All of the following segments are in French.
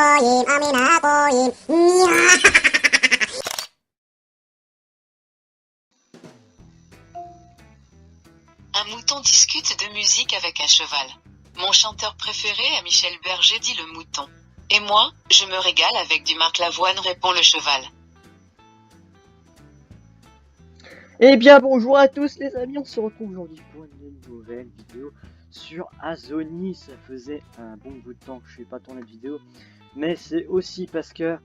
꼬임 아미나 꼬임 이야. Un mouton discute de musique avec un cheval. Mon chanteur préféré est Michel Berger, dit le mouton. Et moi, je me régale avec du Marc Lavoine, répond le cheval. Eh bien bonjour à tous les amis, on se retrouve aujourd'hui pour une nouvelle vidéo sur Azoni. Ça faisait un bon bout de temps que je n'ai pas tourné de vidéo, mais c'est aussi parce que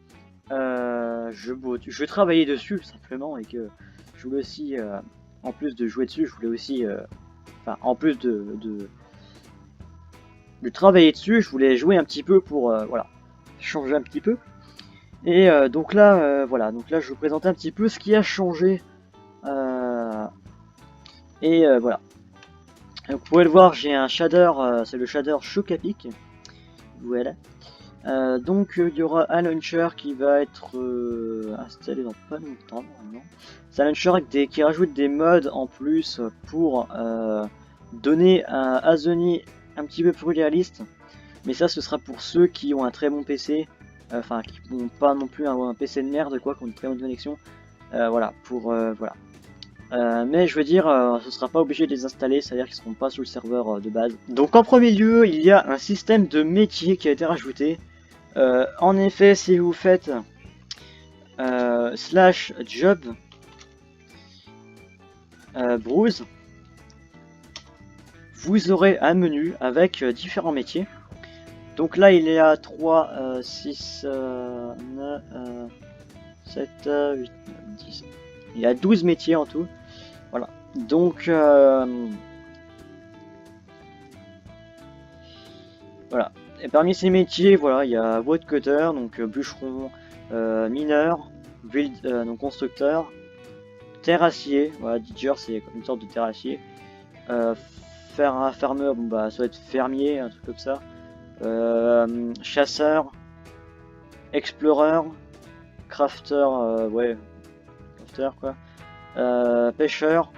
je travaillais dessus simplement et que je voulais aussi, en plus de jouer dessus, je voulais aussi, enfin en plus de travailler dessus, je voulais jouer un petit peu pour voilà, changer un petit peu. Et donc là, voilà, donc là je vous présente un petit peu ce qui a changé. Voilà. Donc, vous pouvez le voir, j'ai un shader, c'est le shader Chocapic. Voilà. Donc il y aura un launcher qui va être installé dans pas longtemps normalement. C'est un launcher qui rajoute des mods en plus pour donner un Azoni un petit peu plus réaliste. Mais ça ce sera pour ceux qui ont un très bon PC. Enfin qui n'ont pas non plus un PC de merde quoi, qui ont une très bonne connexion. Voilà, pour voilà. Mais je veux dire, ce sera pas obligé de les installer, c'est-à-dire qu'ils seront pas sur le serveur de base. Donc en premier lieu, il y a un système de métier qui a été rajouté. En effet, si vous faites slash job browse, vous aurez un menu avec différents métiers. Donc là, il y a 3, 6, 9, 7, 8, 9, 10. Il y a 12 métiers en tout. Voilà. Donc voilà. Et parmi ces métiers, voilà, il y a woodcutter, donc bûcheron, mineur, build, donc constructeur, terrassier. Voilà, digger c'est une sorte de terrassier. Faire un farmer, bon bah ça va être fermier, un truc comme ça. Chasseur, explorer, crafter, ouais, crafter quoi. Pêcheur,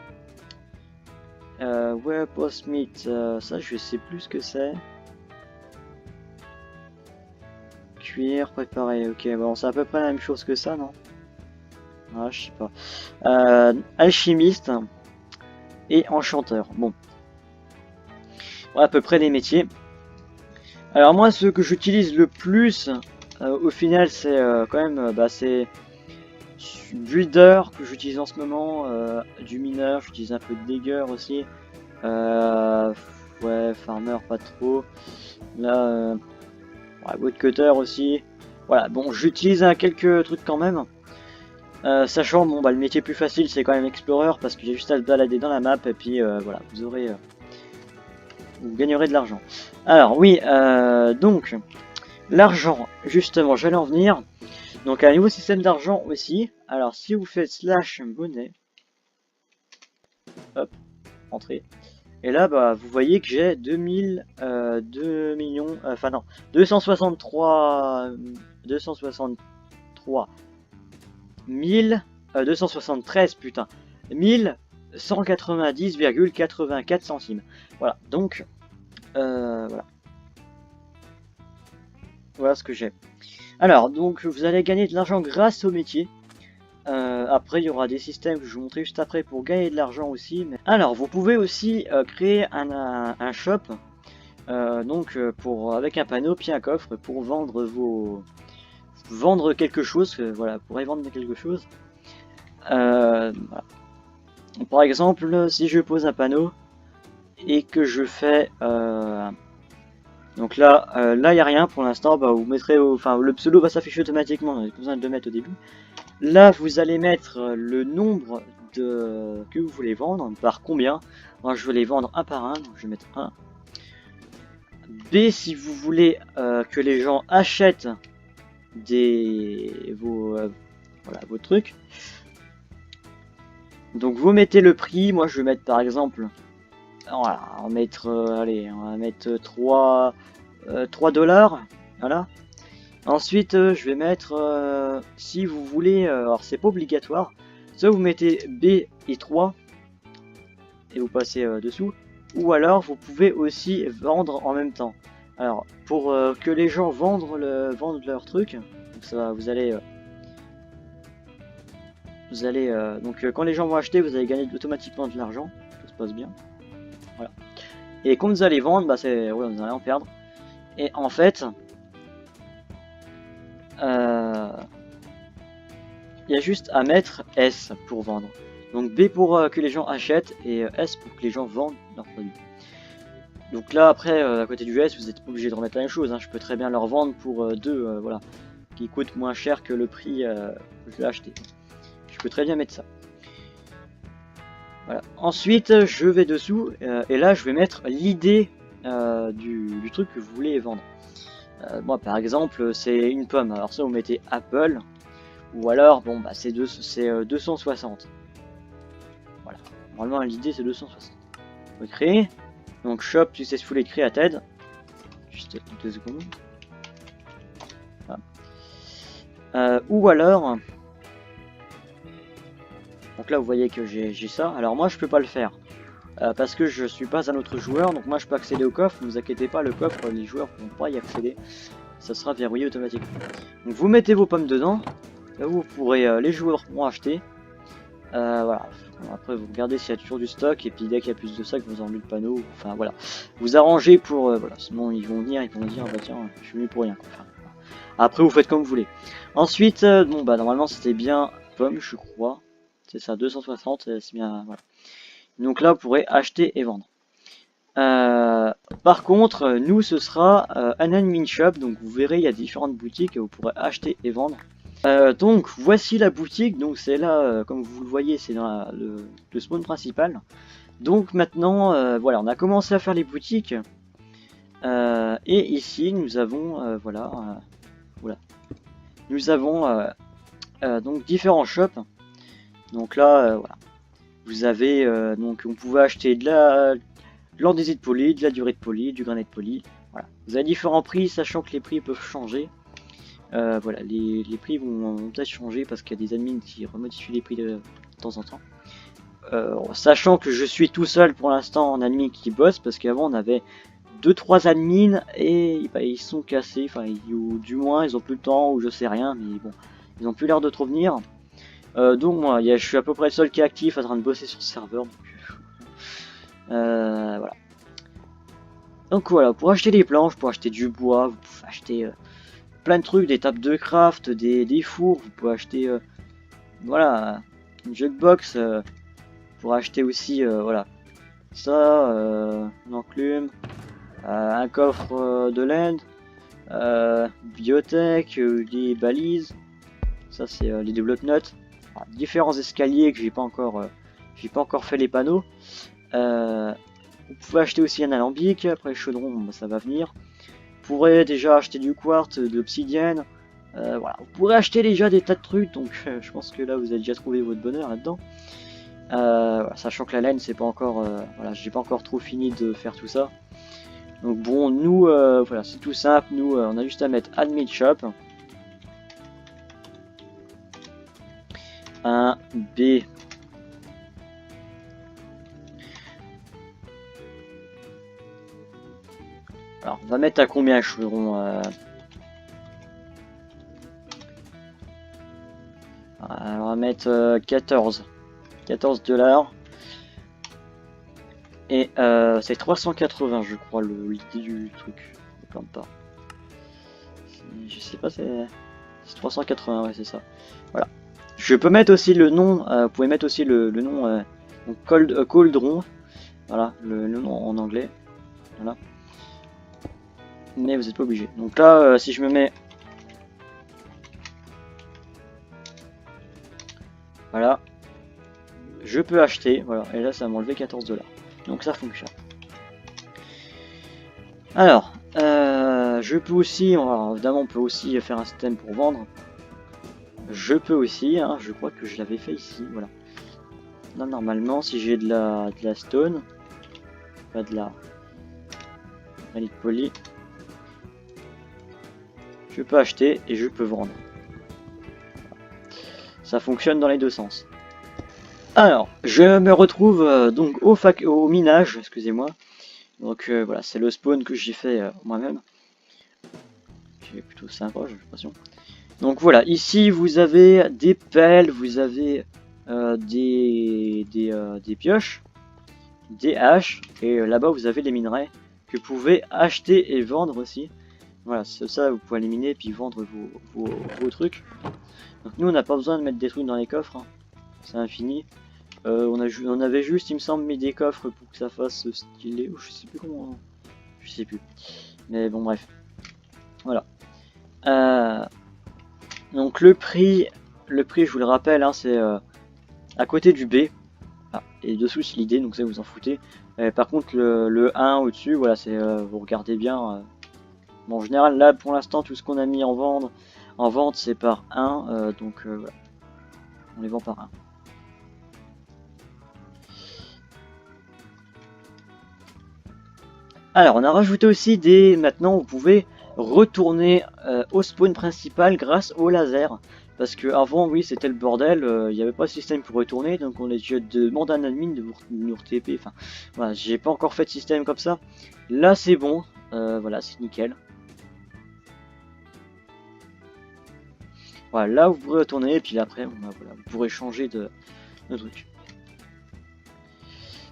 ouais, post-meat, ça je sais plus ce que c'est. Cuire, préparer, ok, bon c'est à peu près la même chose que ça, non? Ah, je sais pas. Alchimiste et enchanteur, bon. Ouais, à peu près les métiers. Alors moi ce que j'utilise le plus, au final c'est quand même, bah c'est builder que j'utilise en ce moment, du mineur, j'utilise un peu de digger aussi, ouais, farmer pas trop, là, ouais, woodcutter aussi, voilà, bon j'utilise quelques trucs quand même, sachant, bon bah le métier plus facile c'est quand même explorer parce qu'il y a juste à se balader dans la map et puis voilà, vous gagnerez de l'argent. Alors oui, donc, l'argent, justement, j'allais en venir. Donc un nouveau système d'argent aussi. Alors si vous faites slash monnaie, hop, entrée. Et là bah vous voyez que j'ai 2 millions, enfin non, 263 273 putain, 1190,84 centimes. Voilà, donc voilà. Voilà ce que j'ai. Alors, donc vous allez gagner de l'argent grâce au métier. Après, il y aura des systèmes que je vais vous montrer juste après pour gagner de l'argent aussi. Mais... Alors, vous pouvez aussi créer un shop, donc avec un panneau puis un coffre pour vendre quelque chose. Voilà, pour y vendre quelque chose. Voilà. Par exemple, si je pose un panneau et que je fais donc là, il n'y a rien pour l'instant. Bah, vous mettrez, enfin, le pseudo va s'afficher automatiquement. On n'a pas besoin de le mettre au début. Là, vous allez mettre le nombre que vous voulez vendre par combien. Moi, je vais les vendre un par un. Donc, je vais mettre 1. B, si vous voulez que les gens achètent vos trucs. Donc, vous mettez le prix. Moi, je vais mettre par exemple. Voilà, on va mettre, allez, on va mettre 3 $. Voilà. Ensuite, je vais mettre, si vous voulez, alors c'est pas obligatoire, soit vous mettez B et 3 et vous passez dessous, ou alors vous pouvez aussi vendre en même temps. Alors, pour que les gens vendent leur truc, donc ça va, vous allez quand les gens vont acheter, vous allez gagner automatiquement de l'argent, tout se passe bien. Voilà. Et quand vous allez vendre, bah c'est, ouais, vous allez en perdre. Et en fait, il y a juste à mettre S pour vendre. Donc B pour que les gens achètent et S pour que les gens vendent leurs produits. Donc là après, à côté du S, vous n'êtes pas obligé de remettre la même chose. Hein. Je peux très bien leur vendre pour 2, voilà, qui coûte moins cher que le prix que je l'ai acheté. Je peux très bien mettre ça. Voilà. Ensuite, je vais dessous et là, je vais mettre l'idée du truc que vous voulez vendre. Moi, par exemple, c'est une pomme. Alors ça, vous mettez Apple. Ou alors, bon, bah c'est 260. Voilà. Normalement, l'idée, c'est 260. On va créer. Donc, shop successfully created. Juste 2 secondes. Voilà. Ou alors... Donc là, vous voyez que j'ai ça. Alors moi, je peux pas le faire. Parce que je suis pas un autre joueur. Donc moi, je peux accéder au coffre. Ne vous inquiétez pas, le coffre, les joueurs ne pourront pas y accéder. Ça sera verrouillé automatiquement. Donc vous mettez vos pommes dedans. Là, vous pourrez, les joueurs pourront acheter. Voilà. Après, vous regardez s'il y a toujours du stock. Et puis dès qu'il y a plus de stock, vous enlevez le panneau. Enfin voilà. Vous arrangez pour... voilà. Sinon, ils vont venir, ils vont dire, bah tiens, je suis venu pour rien. Enfin, voilà. Après, vous faites comme vous voulez. Ensuite, bon bah normalement, c'était bien pomme, je crois. C'est ça, 260, c'est bien, voilà. Donc là, vous pourrez acheter et vendre. Par contre, nous, ce sera un admin shop. Donc vous verrez, il y a différentes boutiques et vous pourrez acheter et vendre. Donc voici la boutique. Donc c'est là, comme vous le voyez, c'est dans le spawn principal. Donc maintenant, voilà, on a commencé à faire les boutiques. Et ici, nous avons, voilà, nous avons donc différents shops. Donc là, voilà, vous avez donc on pouvait acheter de l'andésite poli, de la durite poli, du granit poli. Voilà, vous avez différents prix, sachant que les prix peuvent changer. Voilà, les prix vont peut-être changer parce qu'il y a des admins qui remodifient les prix de temps en temps. Sachant que je suis tout seul pour l'instant en admin qui bosse, parce qu'avant on avait 2-3 admins et bah, ils sont cassés, enfin ou du moins ils ont plus le temps ou je sais rien, mais bon, ils ont plus l'air de trop venir. Donc moi, je suis à peu près le seul qui est actif en train de bosser sur ce serveur. Donc, voilà. Donc voilà, pour acheter des planches, pour acheter du bois, vous pouvez acheter plein de trucs, des tables de craft, des fours, vous pouvez acheter voilà, une jukebox, pour acheter aussi voilà, ça, une enclume, un coffre de laine, bibliothèque, des balises, ça c'est les bloc-notes. Différents escaliers que j'ai pas encore fait les panneaux. Vous pouvez acheter aussi un alambic. Après le chaudron, bah, ça va venir. Vous pourrez déjà acheter du quartz, de l'obsidienne. Voilà, vous pourrez acheter déjà des tas de trucs. Donc je pense que là vous avez déjà trouvé votre bonheur là-dedans. Voilà, sachant que la laine c'est pas encore, voilà, j'ai pas encore trop fini de faire tout ça. Donc bon, nous voilà, c'est tout simple. Nous on a juste à mettre admin shop. 1 B. Alors on va mettre à combien chaudron alors, on va mettre 14 $. Et c'est 380 je crois l'idée du truc. Comme pas. Je sais pas, c'est 380, ouais c'est ça. Voilà. Je peux mettre aussi le nom, vous pouvez mettre aussi le nom Cauldron, voilà, le nom en anglais, voilà. Mais vous n'êtes pas obligé. Donc là, si je me mets, voilà, je peux acheter, voilà, et là ça va m'enlever 14 $. Donc ça fonctionne. Alors, je peux aussi, évidemment on peut aussi faire un système pour vendre. Je peux aussi, hein, je crois que je l'avais fait ici, voilà. Là normalement si j'ai de la stone, pas de la granite poli, je peux acheter et je peux vendre. Ça fonctionne dans les deux sens. Alors, je me retrouve donc au minage, excusez-moi. Donc voilà, c'est le spawn que j'ai fait moi-même. qui est plutôt sympa, j'ai l'impression. Donc voilà, ici vous avez des pelles, vous avez des pioches, des haches, et là-bas vous avez les minerais que vous pouvez acheter et vendre aussi. Voilà, c'est ça, vous pouvez éliminer et puis vendre vos trucs. Donc nous on n'a pas besoin de mettre des trucs dans les coffres, hein. C'est infini. On avait juste, il me semble, mis des coffres pour que ça fasse stylé, ou je sais plus comment, je sais plus. Mais bon bref, voilà. Donc le prix je vous le rappelle, hein, c'est à côté du B. Ah, et dessous c'est l'idée, donc ça vous en foutez. Par contre le 1 au-dessus, voilà, c'est vous regardez bien. Bon, en général là pour l'instant tout ce qu'on a mis en vente c'est par 1, donc voilà. On les vend par 1. Alors on a rajouté aussi maintenant vous pouvez retourner au spawn principal grâce au laser. Parce que avant, oui, c'était le bordel, il n'y avait pas de système pour retourner, donc on a dû demander à un admin de nous TP. Enfin, voilà, j'ai pas encore fait de système comme ça. Là, c'est bon, voilà, c'est nickel. Voilà, là vous pourrez retourner, et puis après, voilà, vous pourrez changer de truc.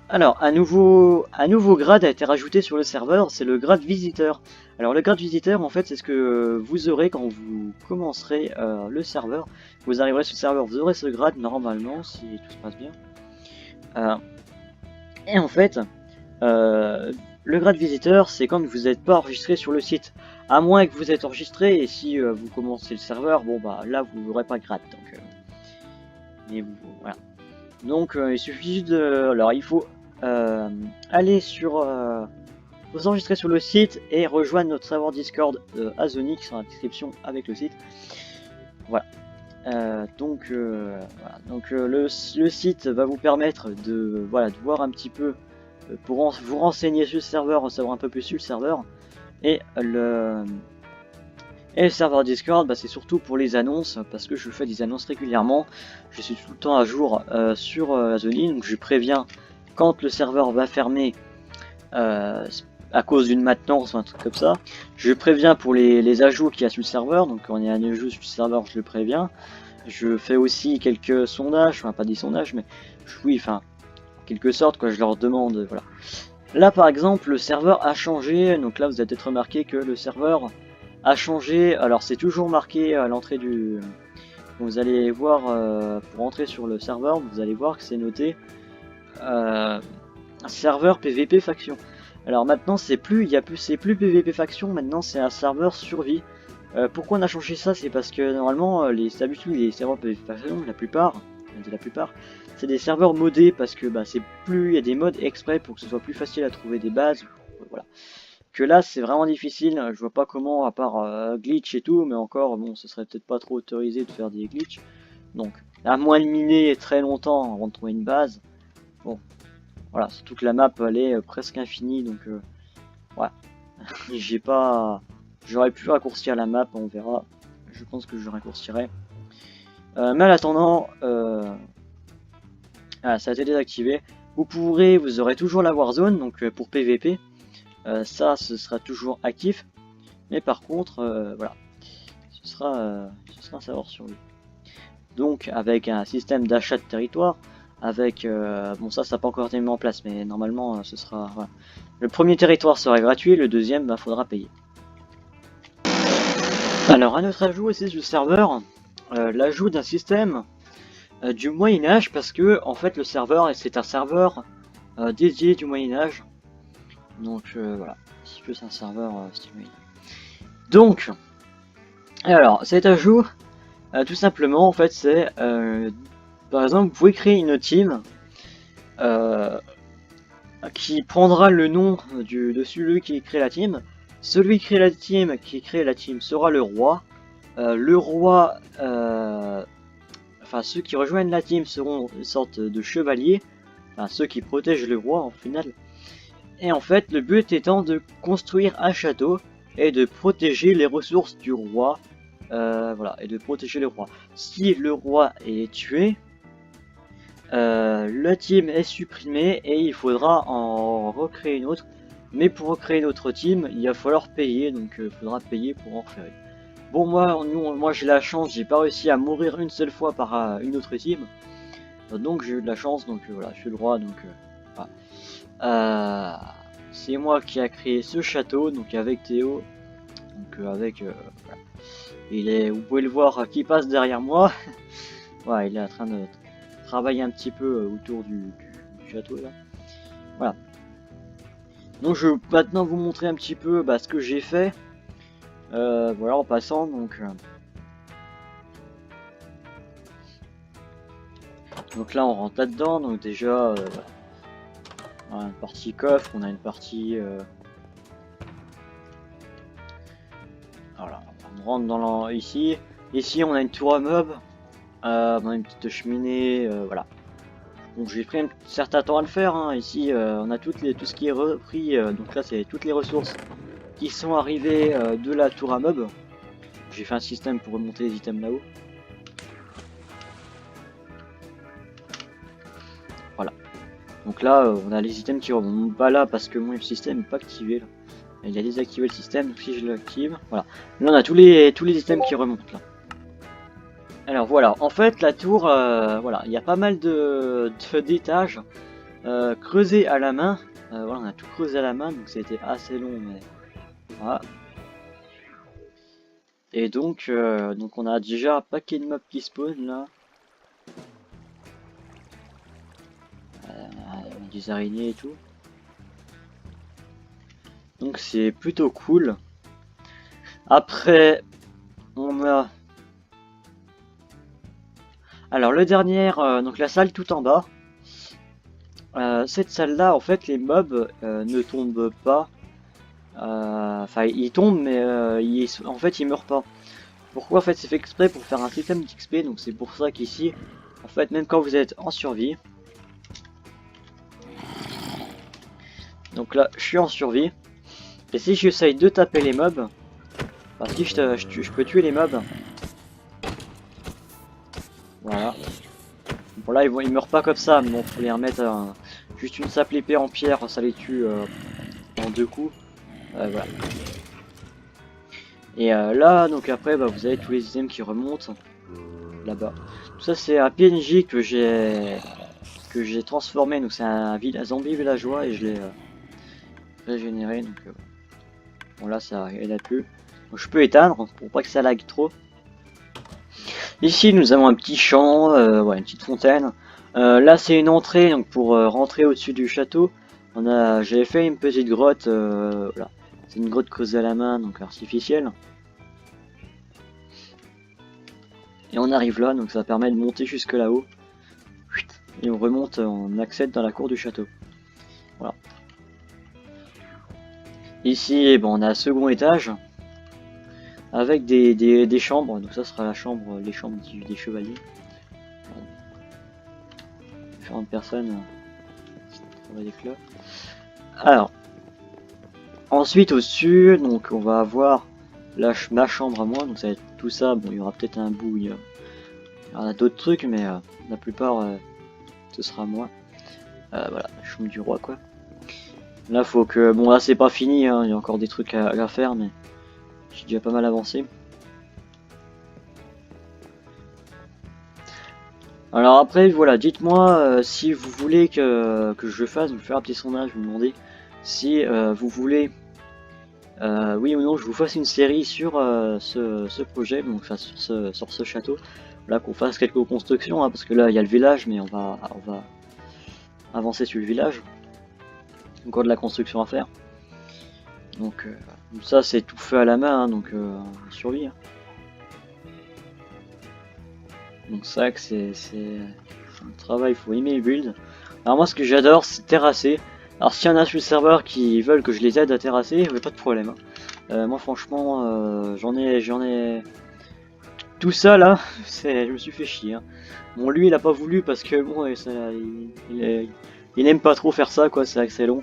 Alors, un nouveau grade a été rajouté sur le serveur, c'est le grade visiteur. Alors le grade visiteur, en fait, c'est ce que vous aurez quand vous commencerez le serveur. Vous arriverez sur le serveur, vous aurez ce grade normalement, si tout se passe bien. Et en fait, le grade visiteur, c'est quand vous n'êtes pas enregistré sur le site. À moins que vous êtes enregistré, et si vous commencez le serveur, bon bah là vous n'aurez pas de grade. Donc, mais voilà. Donc il suffit de... Alors il faut aller sur... vous enregistrer sur le site et rejoindre notre serveur Discord Azonic sur la description avec le site. Voilà. Donc le site va vous permettre de voir un petit peu pour vous renseigner sur le serveur, en savoir un peu plus sur le serveur. Et le serveur Discord, c'est surtout pour les annonces, parce que je fais des annonces régulièrement. Je suis tout le temps à jour sur Azonic, donc je préviens quand le serveur va fermer à cause d'une maintenance ou un truc comme ça. Je préviens pour les ajouts qu'il y a sur le serveur, donc quand il y a un ajout sur le serveur, je le préviens. Je fais aussi quelques sondages, enfin pas des sondages, mais oui, enfin, en quelque sorte, quoi, je leur demande, voilà. Là par exemple, le serveur a changé, donc là vous avez peut-être remarqué que le serveur a changé, alors c'est toujours marqué à l'entrée du... Vous allez voir, pour entrer sur le serveur, vous allez voir que c'est noté serveur PVP faction. Alors maintenant c'est plus PVP faction, maintenant c'est un serveur survie. Pourquoi on a changé ça? C'est parce que normalement les serveurs PVP faction, la plupart, c'est des serveurs modés, parce que c'est plus, il y a des modes exprès pour que ce soit plus facile à trouver des bases, voilà. Que là c'est vraiment difficile, je vois pas comment, à part glitch et tout, mais encore bon, ce serait peut-être pas trop autorisé de faire des glitches. Donc à moins de miner très longtemps avant de trouver une base. Bon, voilà, surtout que la map elle est presque infinie, donc voilà. J'aurais pu raccourcir la map, on verra. Je pense que je raccourcirai. Mais en attendant, ça a été désactivé. Vous aurez toujours la Warzone, donc pour PVP. Ça, ce sera toujours actif. Mais par contre, voilà, ce sera un serveur sur lui. Donc avec un système d'achat de territoire. Avec bon, ça n'a pas encore été mis en place, mais normalement ce sera, voilà. Le premier territoire sera gratuit, le deuxième faudra payer. Alors un autre ajout aussi sur le serveur, l'ajout d'un système du Moyen-Âge, parce que en fait le serveur c'est un serveur dédié du Moyen-Âge. Donc voilà, c'est plus un serveur style Moyen-Âge. Donc alors cet ajout tout simplement en fait c'est par exemple, vous pouvez créer une team qui prendra le nom de celui qui crée la team. Celui qui crée la team sera le roi. Le roi, enfin ceux qui rejoignent la team seront une sorte de chevaliers, enfin ceux qui protègent le roi en final. Et en fait, le but étant de construire un château et de protéger les ressources du roi. Voilà, et de protéger le roi. Si le roi est tué, le team est supprimé et il faudra en recréer une autre. Mais pour recréer une autre team, il va falloir payer, donc il faudra payer pour en recréer. bon moi j'ai la chance, j'ai pas réussi à mourir une seule fois par une autre team. Donc j'ai eu de la chance, donc voilà, je suis le roi, donc voilà. C'est moi qui a créé ce château, donc avec Théo, donc avec voilà. Vous pouvez le voir qui passe derrière moi. Voilà, il est en train de travailler un petit peu autour du château là. Voilà. Donc je vais maintenant vous montrer un petit peu ce que j'ai fait. Voilà, en passant donc. Donc là on rentre là-dedans, donc déjà on a une partie coffre, on a une partie voilà, on rentre dans ici. Ici on a une tour à meubles, on a une petite cheminée, voilà. Donc j'ai pris un certain temps à le faire, hein. Ici on a tout ce qui est repris, donc là c'est toutes les ressources qui sont arrivées de la tour à meubles. J'ai fait un système pour remonter les items là-haut. Voilà. Donc là on a les items qui remontent pas là parce que mon système n'est pas activé là. Il a désactivé le système, donc si je l'active, voilà. Là on a tous les items qui remontent là. Alors voilà, en fait la tour, voilà, il y a pas mal d'étages creusés à la main. Voilà, on a tout creusé à la main, donc c'était assez long, mais voilà. Et donc on a déjà un paquet de mobs qui spawn là. Des araignées et tout. Donc c'est plutôt cool. Après, on a... Alors le dernier, donc la salle tout en bas. Cette salle là, en fait, les mobs ne tombent pas. Enfin, ils tombent, mais en fait, ils meurent pas. Pourquoi? En fait, c'est fait exprès pour faire un système d'XP. Donc c'est pour ça qu'ici, en fait, même quand vous êtes en survie. Donc là, je suis en survie. Et si j'essaye de taper les mobs, parce que je peux tuer les mobs. Voilà. Bon là, ils meurent pas comme ça, mais bon, faut les remettre juste une simple épée en pierre, ça les tue en 2 coups. Voilà. Et là, donc après, vous avez tous les items qui remontent là-bas. Tout ça, c'est un PNJ que j'ai transformé. Donc c'est un zombie villageois et je l'ai régénéré. Donc bon là, ça il a plus. Donc je peux éteindre pour pas que ça lag trop. Ici, nous avons un petit champ, ouais, une petite fontaine. Là, c'est une entrée, donc pour rentrer au-dessus du château. J'avais fait une petite grotte, voilà. C'est une grotte creusée à la main, donc artificielle. Et on arrive là, donc ça permet de monter jusque là-haut. Et on remonte, on accède dans la cour du château. Voilà. Ici, bon, on a un second étage. Avec des chambres, donc ça sera les chambres des chevaliers. Différentes personnes qui travaillent avec là. Alors, ensuite au-dessus, donc on va avoir ma chambre à moi, donc ça va être tout ça. Bon, il y aura peut-être un bout, il y aura d'autres trucs, mais la plupart ce sera moi. Voilà, la chambre du roi quoi. Là, faut que, bon là c'est pas fini, hein, il y a encore des trucs à faire, mais j'ai déjà pas mal avancé. Alors après, voilà, dites-moi si vous voulez que je fasse, vous faire un petit sondage, vous demandez si vous voulez, oui ou non, je vous fasse une série sur ce projet, donc enfin, sur ce château. Là, qu'on fasse quelques constructions, hein, parce que là, il y a le village, mais on va avancer sur le village. Encore de la construction à faire. Donc ça, c'est tout fait à la main, hein, donc survie. Hein. Donc ça que c'est un travail, il faut aimer le build. Alors moi ce que j'adore c'est terrasser. Alors s'il y en a sur le serveur qui veulent que je les aide à terrasser, pas de problème. Hein. Moi franchement j'en ai tout ça là, je me suis fait chier. Hein. Bon lui il a pas voulu parce que bon il n'aime pas trop faire ça quoi, c'est vrai que c'est long.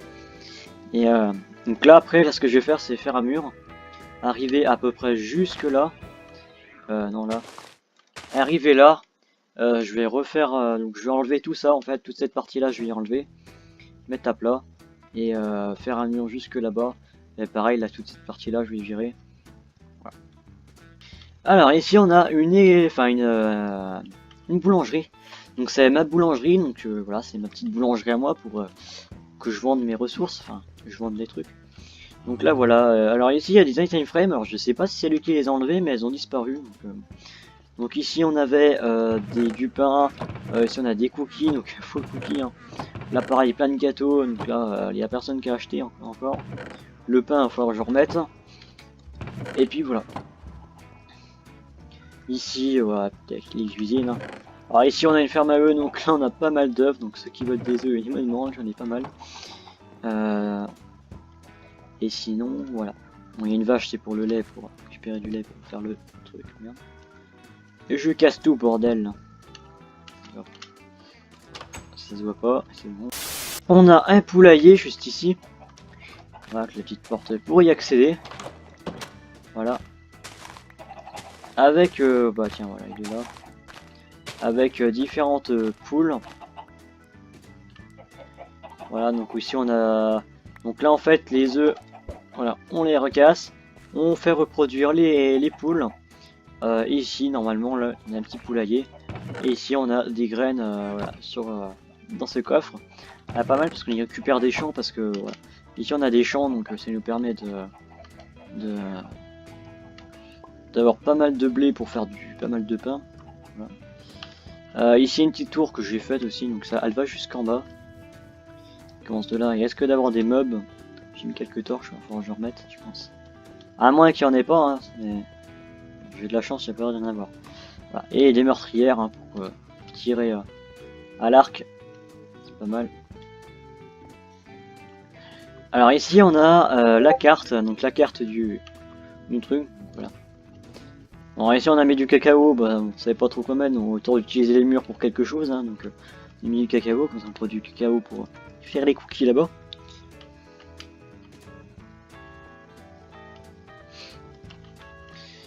Et donc là après là, ce que je vais faire c'est faire un mur, arriver à peu près jusque là. Non là. Arrivé là, je vais refaire, donc je vais enlever tout ça en fait, toute cette partie là je vais y enlever, mettre à plat et faire un mur jusque là-bas. Et pareil là, toute cette partie là je vais virer. Voilà. Alors ici on a une boulangerie. Donc c'est ma boulangerie, donc voilà, c'est ma petite boulangerie à moi pour que je vende mes ressources, enfin que je vende les trucs. Donc là voilà, alors ici il y a des item frames, alors je sais pas si c'est lui qui les a enlevés, mais elles ont disparu. Donc ici on avait du pain, ici on a des cookies, donc full cookies. Hein. Là pareil, plein de gâteaux, donc là il y a personne qui a acheté encore. Le pain, il va falloir que je remette. Et puis voilà. Ici, voilà, peut-être les cuisines. Hein. Alors ici on a une ferme à œufs, donc là on a pas mal d'œufs, donc ceux qui veulent des œufs, ils m'en demandent, j'en ai pas mal. Et sinon, voilà. Bon, il y a une vache, c'est pour le lait, pour récupérer du lait, pour faire le truc. Merde. Et je casse tout, bordel. Hop. Ça se voit pas, c'est bon. On a un poulailler juste ici. Voilà, avec la petite porte pour y accéder. Voilà. Avec, bah tiens, voilà, il est là. Avec différentes poules. Voilà, donc ici on a... Donc là en fait les œufs, voilà, on les recasse, on fait reproduire les poules. Et ici normalement là, on a un petit poulailler. Et ici on a des graines voilà, dans ce coffre. Ah, pas mal parce qu'on y récupère des champs parce que voilà. Ici on a des champs donc ça nous permet d'avoir pas mal de blé pour faire pas mal de pain. Voilà. Ici une petite tour que j'ai faite aussi, donc ça elle va jusqu'en bas. Commence de là, il risque d'avoir des mobs. J'ai mis quelques torches, il va falloir que je remette, je pense. À moins qu'il n'y en ait pas, hein, mais j'ai de la chance, il n'y a pas d'en avoir. Voilà. Et des meurtrières hein, pour tirer à l'arc, c'est pas mal. Alors ici on a la carte, donc la carte du truc, voilà. Bon ici on a mis du cacao, bah, on savait pas trop comment mettre, donc autant utiliser les murs pour quelque chose, hein, donc on a mis du cacao, comme ça on produit du cacao pour faire les cookies là-bas.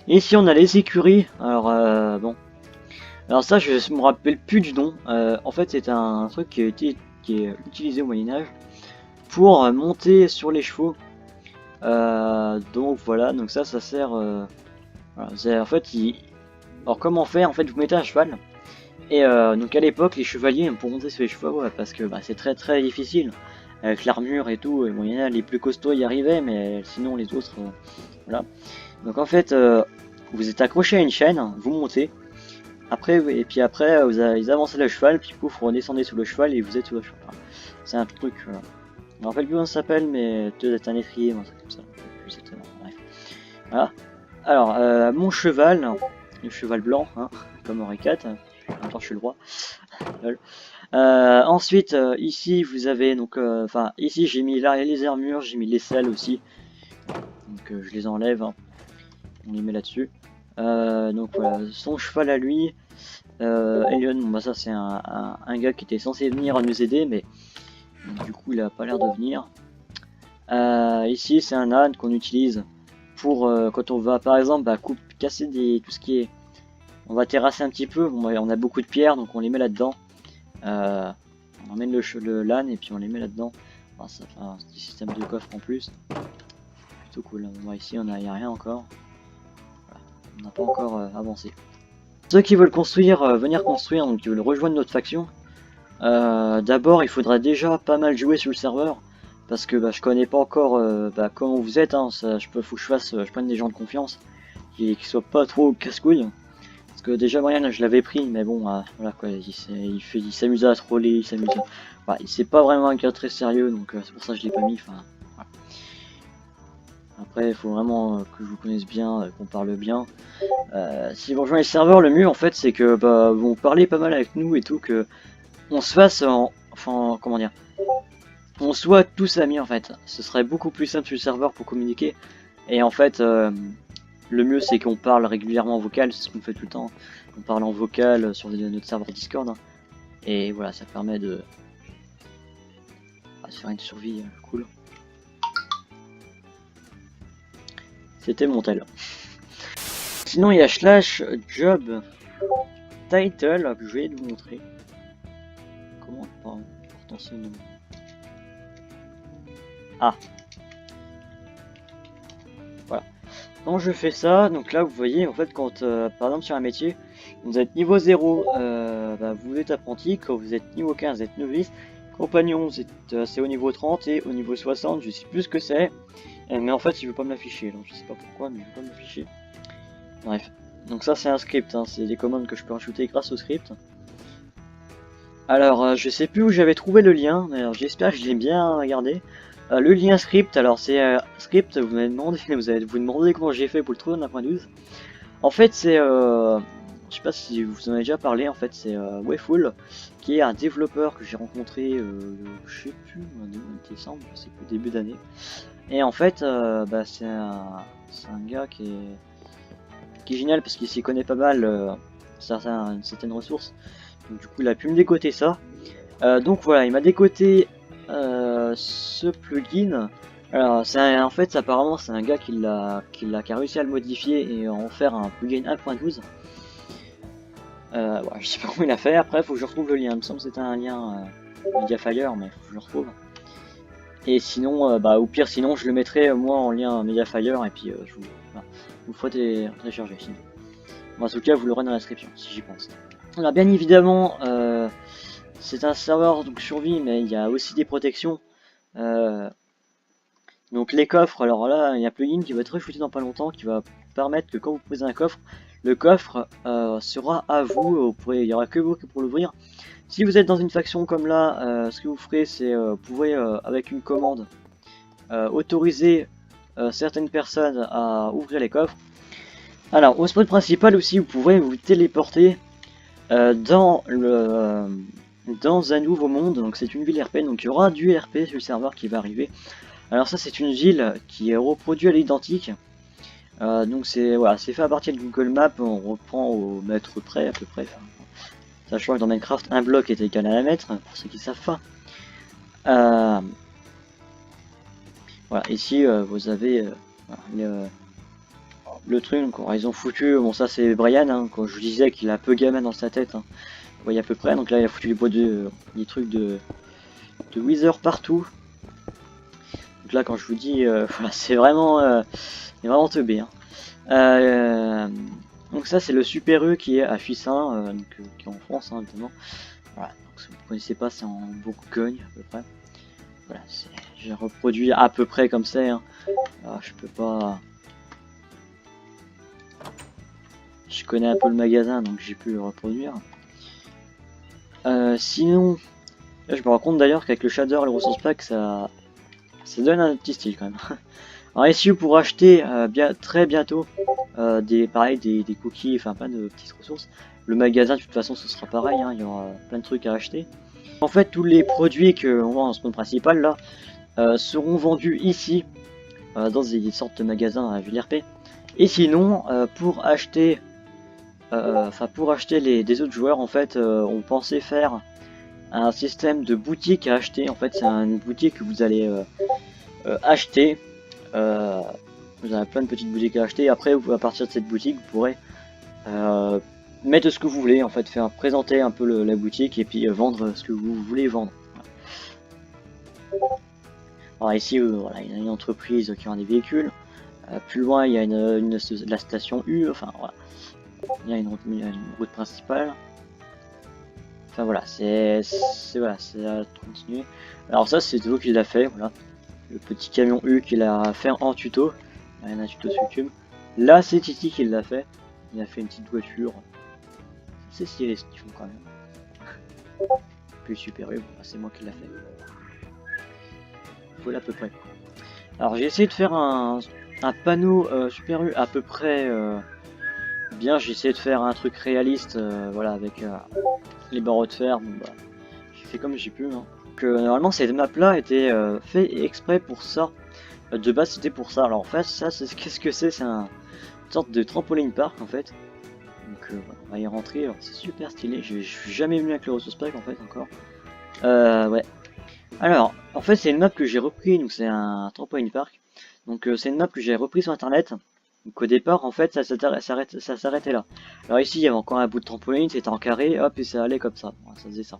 Ici on a les écuries, alors bon. Alors ça je me rappelle plus du nom, en fait c'est un truc qui est utilisé au Moyen-Âge pour monter sur les chevaux. Donc voilà, donc ça sert... voilà, en fait, alors comment faire? En fait vous mettez un cheval, et donc à l'époque les chevaliers pour monter sur les chevaux, ouais, parce que bah, c'est très difficile, avec l'armure et tout, et Moyen-Âge les plus costauds y arrivaient, mais sinon les autres... voilà. Donc en fait, vous êtes accroché à une chaîne, vous montez, après, et puis après, ils avancent le cheval, puis pouf, vous redescendez sous le cheval et vous êtes sous le cheval. Voilà. C'est un truc, je me rappelle plus comment ça s'appelle, mais peut-être être un effrier, un truc comme ça. Plus exactement, bref. Voilà. Alors, mon cheval, le cheval blanc, hein, comme Henri IV, encore je suis le roi. Ensuite, ici vous avez donc, enfin, ici j'ai mis là les armures, j'ai mis les selles aussi. Donc je les enlève, hein. On les met là-dessus. Donc voilà, son cheval à lui, Elion, bon, bah ça c'est un gars qui était censé venir nous aider, mais du coup il a pas l'air de venir. Ici c'est un âne qu'on utilise pour quand on va par exemple casser tout ce qui est... On va terrasser un petit peu, on a beaucoup de pierres donc on les met là-dedans. On emmène l'âne et puis on les met là-dedans. Enfin, ça fait un petit système de coffre en plus. Plutôt cool. Bon, ici il n'y a rien encore. On n'a pas encore avancé. Ceux qui veulent construire, venir construire, donc qui veulent rejoindre notre faction, d'abord il faudra déjà pas mal jouer sur le serveur, parce que je connais pas encore comment vous êtes, hein, ça, faut que je prenne des gens de confiance, qui soient pas trop casse-couilles, parce que déjà Brian je l'avais pris, mais bon, voilà quoi, il s'amuse à troller, il s'amuse à... Voilà, c'est pas vraiment un gars très sérieux, donc c'est pour ça que je l'ai pas mis, enfin... Voilà. Après, il faut vraiment que je vous connaisse bien, qu'on parle bien. Si vous rejoignez le serveur, le mieux en fait, c'est que vous parlez pas mal avec nous et tout, que on se fasse enfin, comment dire, on soit tous amis en fait. Ce serait beaucoup plus simple sur le serveur pour communiquer. Et en fait, le mieux c'est qu'on parle régulièrement en vocal, c'est ce qu'on fait tout le temps. On parle en vocal sur notre serveur Discord. Hein. Et voilà, ça permet de se faire une survie cool. C'était mon tel. Sinon il y a slash job title que je vais vous montrer. Comment pourtant ce nom. Ah. Voilà. quand je fais ça, donc là vous voyez en fait quand par exemple sur un métier, vous êtes niveau 0, vous êtes apprenti, quand vous êtes niveau 15 vous êtes novice, compagnon c'est au niveau 30 et au niveau 60 je sais plus ce que c'est, mais en fait il veut pas me l'afficher, donc je sais pas pourquoi mais il veut pas me l'afficher. Bref, donc ça c'est un script, hein. C'est des commandes que je peux rajouter grâce au script. Alors je sais plus où j'avais trouvé le lien, mais j'espère que je l'ai bien gardé. Le lien script, alors c'est script, vous m'avez demandé, vous allez vous demander comment j'ai fait pour le trouver dans 1.12. En fait c'est, je sais pas si vous en avez déjà parlé, en fait c'est Wayful, qui est un développeur que j'ai rencontré, je sais plus, en décembre, je sais plus, début d'année. Et en fait c'est un gars qui est génial parce qu'il s'y connaît pas mal certaines ressources. Donc du coup il a pu me décoter ça. Donc voilà, il m'a décoté ce plugin. Alors en fait apparemment c'est un gars qui a réussi à le modifier et en faire un plugin 1.12. Ouais, je sais pas comment il a fait, après faut que je retrouve le lien, il me semble que c'était un lien Mediafire, mais faut que je le retrouve. Et sinon, au pire sinon je le mettrai moi en lien Mediafire et puis je vous ferai télécharger sinon. Bon, en tout cas vous l'aurez dans la description si j'y pense. Alors bien évidemment c'est un serveur donc survie, mais il y a aussi des protections. Donc les coffres, alors là il y a un plugin qui va être rajouté dans pas longtemps qui va permettre que quand vous posez un coffre, le coffre sera à vous, il n'y aura que vous pour l'ouvrir. Si vous êtes dans une faction comme là, ce que vous ferez c'est vous pouvez avec une commande autoriser certaines personnes à ouvrir les coffres. Alors au spawn principal aussi vous pourrez vous téléporter dans un nouveau monde, donc c'est une ville RP, donc il y aura du RP sur le serveur qui va arriver. Alors ça c'est une ville qui est reproduite à l'identique, donc c'est voilà, c'est fait à partir de Google Maps, on reprend au mètre près à peu près, sachant que dans Minecraft un bloc est égal à un mètre, pour ceux qui savent pas. Voilà, ici vous avez le truc, donc, ils ont foutu, bon ça c'est Brian, hein, quand je vous disais qu'il a un peu gamin dans sa tête, hein. Vous voyez à peu près, donc là il a foutu des trucs de Wither partout. Donc là quand je vous dis, voilà, c'est vraiment teubé, hein. Donc ça c'est le Super U qui est à Fuissin, qui est en France, hein, évidemment. Voilà, donc si vous ne connaissez pas c'est en Bourgogne à peu près. Voilà, j'ai reproduit à peu près comme ça, hein. Alors, je peux pas... Je connais un peu le magasin donc j'ai pu le reproduire. Sinon, là, je me rends compte d'ailleurs qu'avec le shader et le ressource pack ça donne un petit style quand même. Alors ici vous pourrez acheter très bientôt des cookies, enfin plein de petites ressources. Le magasin de toute façon ce sera pareil, hein, il y aura plein de trucs à acheter. En fait tous les produits qu'on vend en spawn principal là seront vendus ici dans des sortes de magasins à VLRP. Et sinon pour acheter des autres joueurs en fait on pensait faire un système de boutique à acheter. En fait c'est une boutique que vous allez acheter, vous avez plein de petites boutiques à acheter, après à partir de cette boutique vous pourrez mettre ce que vous voulez, en fait faire présenter un peu la boutique et puis vendre ce que vous voulez vendre. Alors ici voilà, il y a une entreprise qui vend des véhicules, plus loin il y a la station U, enfin voilà, il y a une route principale. Enfin voilà, c'est à continuer. Alors ça c'est Théo qui l'a fait, voilà. Le petit camion U qu'il a fait en tuto. Il y a un tuto sur YouTube. Là c'est Titi qui l'a fait. Il a fait une petite voiture. C'est stylé ce qu'ils font quand même. Puis Super U, bon, c'est moi qui l'a fait. Voilà à peu près. Alors j'ai essayé de faire un panneau Super U à peu près bien. J'ai essayé de faire un truc réaliste, voilà, avec les barreaux de fer. Bon, bah, j'ai fait comme j'ai pu. Hein. Normalement cette map là était fait exprès pour ça. De base c'était pour ça. Alors en fait ça c'est qu'est-ce que c'est une sorte de trampoline park en fait. Donc voilà, on va y rentrer. C'est super stylé. Je suis jamais venu avec le ressource pack en fait encore. Ouais. Alors en fait c'est une map que j'ai repris. Donc c'est un trampoline park. Donc c'est une map que j'ai repris sur internet. Donc au départ en fait ça s'arrêtait là. Alors ici il y avait encore un bout de trampoline, c'était en carré, hop et ça allait comme ça. Voilà, ça faisait ça.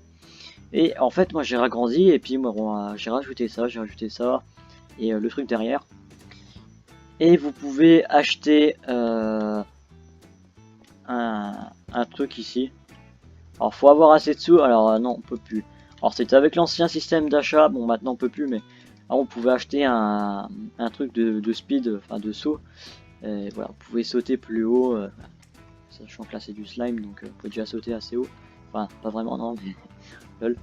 Et en fait moi j'ai agrandi et puis moi j'ai rajouté ça et le truc derrière. Et vous pouvez acheter un truc ici. Alors faut avoir assez de sous, alors non on peut plus. Alors c'était avec l'ancien système d'achat, bon maintenant on peut plus, mais alors, on pouvait acheter un truc de speed, enfin de saut. Et voilà, vous pouvez sauter plus haut, sachant que là c'est du slime, donc vous pouvez déjà sauter assez haut. Enfin pas vraiment non, mais lol.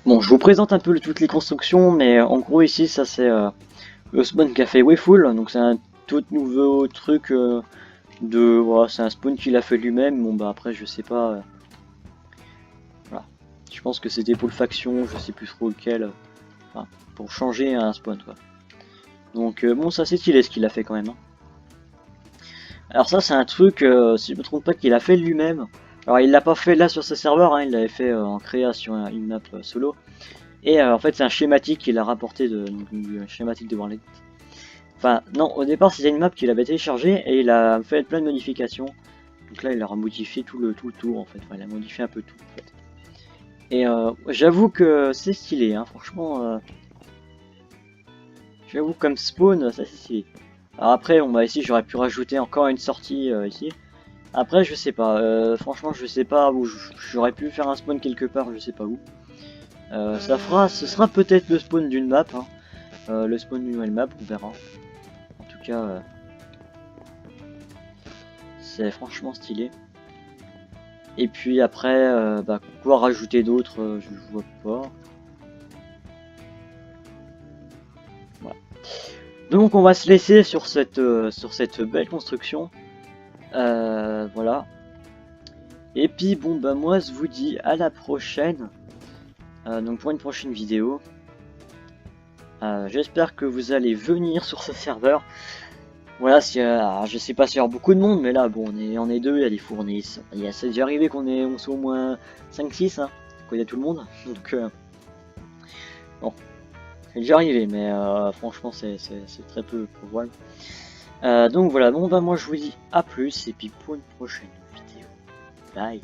Bon je vous présente un peu toutes les constructions, mais en gros ici ça c'est le spawn qu'a fait Wayful, donc c'est un tout nouveau truc voilà, c'est un spawn qu'il a fait lui-même. Bon bah après je sais pas, voilà, je pense que c'était pour le faction, je sais plus trop lequel, enfin pour changer un spawn quoi. Donc bon ça c'est stylé ce qu'il a fait quand même hein. Alors ça c'est un truc, si je me trompe pas, qu'il a fait lui-même. Alors il l'a pas fait là sur ce serveur, hein, il l'avait fait en création une map solo. Et en fait c'est un schématique qu'il a rapporté un schématique de Warley. Enfin non, au départ c'était une map qu'il avait téléchargée et il a fait plein de modifications. Donc là il a modifié tout le tour en fait, enfin, il a modifié un peu tout en fait. Et j'avoue que c'est stylé hein, franchement. J'avoue comme spawn ça c'est stylé. Alors après on ici j'aurais pu rajouter encore une sortie ici. Après je sais pas, franchement je sais pas où j'aurais pu faire un spawn quelque part, je sais pas où. Ce sera peut-être le spawn d'une map, hein. Le spawn d'une nouvelle map, on verra. En tout cas, c'est franchement stylé. Et puis après, bah, quoi rajouter d'autres, je vois pas. Voilà. Donc on va se laisser sur cette belle construction. Voilà. Et puis bon bah moi je vous dis à la prochaine. Donc pour une prochaine vidéo. J'espère que vous allez venir sur ce serveur. Voilà, je sais pas s'il y aura beaucoup de monde, mais là bon on est deux, il y a des fournisses. C'est déjà arrivé on soit au moins 5-6, hein, quand il y a tout le monde. Donc bon, c'est déjà arrivé, mais franchement c'est très peu probable. Donc voilà, bon bah moi je vous dis à plus et puis pour une prochaine vidéo. Bye.